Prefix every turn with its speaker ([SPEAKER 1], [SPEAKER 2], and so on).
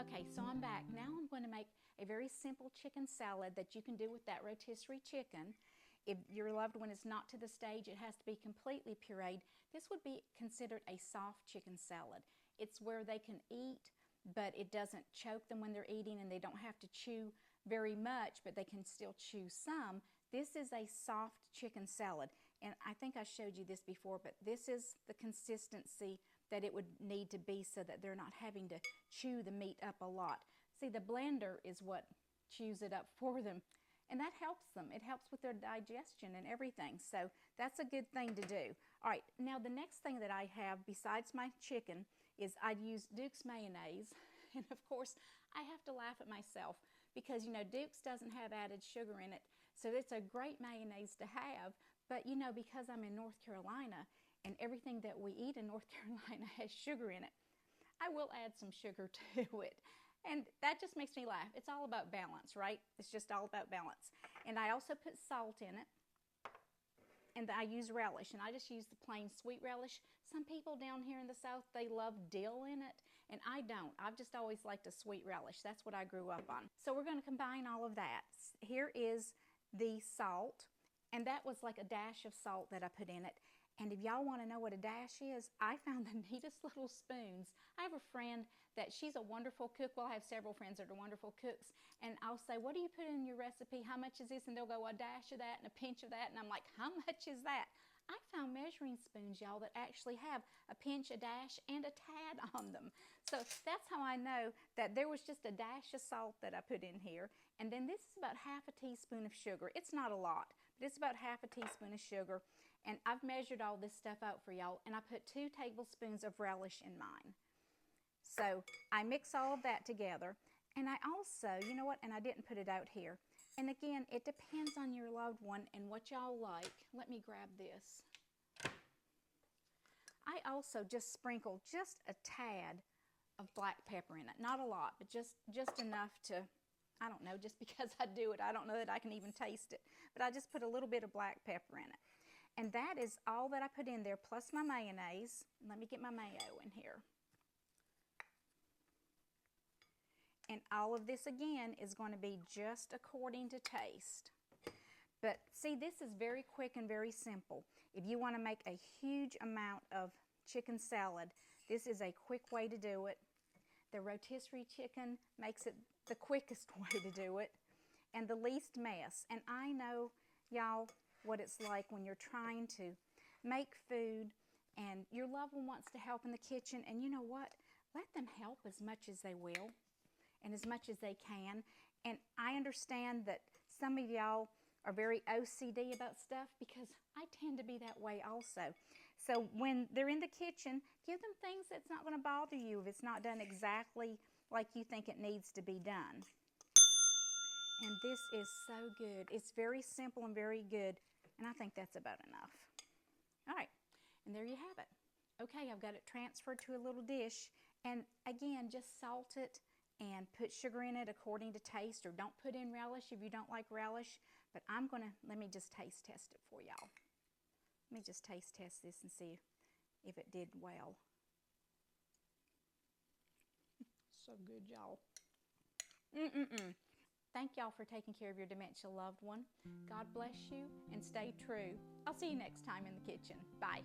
[SPEAKER 1] Okay, so I'm back. Now I'm going to make a very simple chicken salad that you can do with that rotisserie chicken. If your loved one is not to the stage, it has to be completely pureed. This would be considered a soft chicken salad. It's where they can eat, but it doesn't choke them when they're eating, and they don't have to chew very much, but they can still chew some. This is a soft chicken salad, and I think I showed you this before, but this is the consistency that it would need to be so that they're not having to chew the meat up a lot. See, the blender is what chews it up for them, and that helps them. It helps with their digestion and everything, so that's a good thing to do. All right, now the next thing that I have besides my chicken is I'd use Duke's mayonnaise, and of course I have to laugh at myself because, you know, Duke's doesn't have added sugar in it, so it's a great mayonnaise to have, but you know, because I'm in North Carolina and everything that we eat in North Carolina has sugar in it, I will add some sugar to it. And that just makes me laugh. It's all about balance, right? It's just all about balance. And I also put salt in it. And I use relish, and I just use the plain sweet relish. Some people down here in the South, they love dill in it, and I don't. I've just always liked a sweet relish. That's what I grew up on. So we're going to combine all of that. Here is the salt, and that was like a dash of salt that I put in it. And if y'all want to know what a dash is, I found the neatest little spoons. I have a friend that she's a wonderful cook. Well, I have several friends that are wonderful cooks. And I'll say, what do you put in your recipe? How much is this? And they'll go, a dash of that and a pinch of that. And I'm like, how much is that? I found measuring spoons, y'all, that actually have a pinch, a dash, and a tad on them. So that's how I know that there was just a dash of salt that I put in here. And then this is about half a teaspoon of sugar. It's not a lot, but it's about half a teaspoon of sugar. And I've measured all this stuff out for y'all, and I put 2 tablespoons of relish in mine. So I mix all of that together, and I also, you know what, and I didn't put it out here. And again, it depends on your loved one and what y'all like. Let me grab this. I also just sprinkle just a tad of black pepper in it. Not a lot, but just enough to, I don't know, just because I do it, I don't know that I can even taste it. But I just put a little bit of black pepper in it. And that is all that I put in there, plus my mayonnaise. Let me get my mayo in here. And all of this, again, is going to be just according to taste. But see, this is very quick and very simple. If you want to make a huge amount of chicken salad, this is a quick way to do it. The rotisserie chicken makes it the quickest way to do it and the least mess. And I know, y'all, what it's like when you're trying to make food and your loved one wants to help in the kitchen, and you know what? Let them help as much as they will and as much as they can. And I understand that some of y'all are very OCD about stuff, because I tend to be that way also. So when they're in the kitchen, give them things that's not going to bother you if it's not done exactly like you think it needs to be done. And this is so good. It's very simple and very good, and I think that's about enough. All right, and there you have it. Okay, I've got it transferred to a little dish, and again, just salt it and put sugar in it according to taste, or don't put in relish if you don't like relish. But let me just taste test it for y'all. Let me just taste test this and see if it did well. So good, y'all. Thank y'all for taking care of your dementia loved one. God bless you and stay true. I'll see you next time in the kitchen. Bye.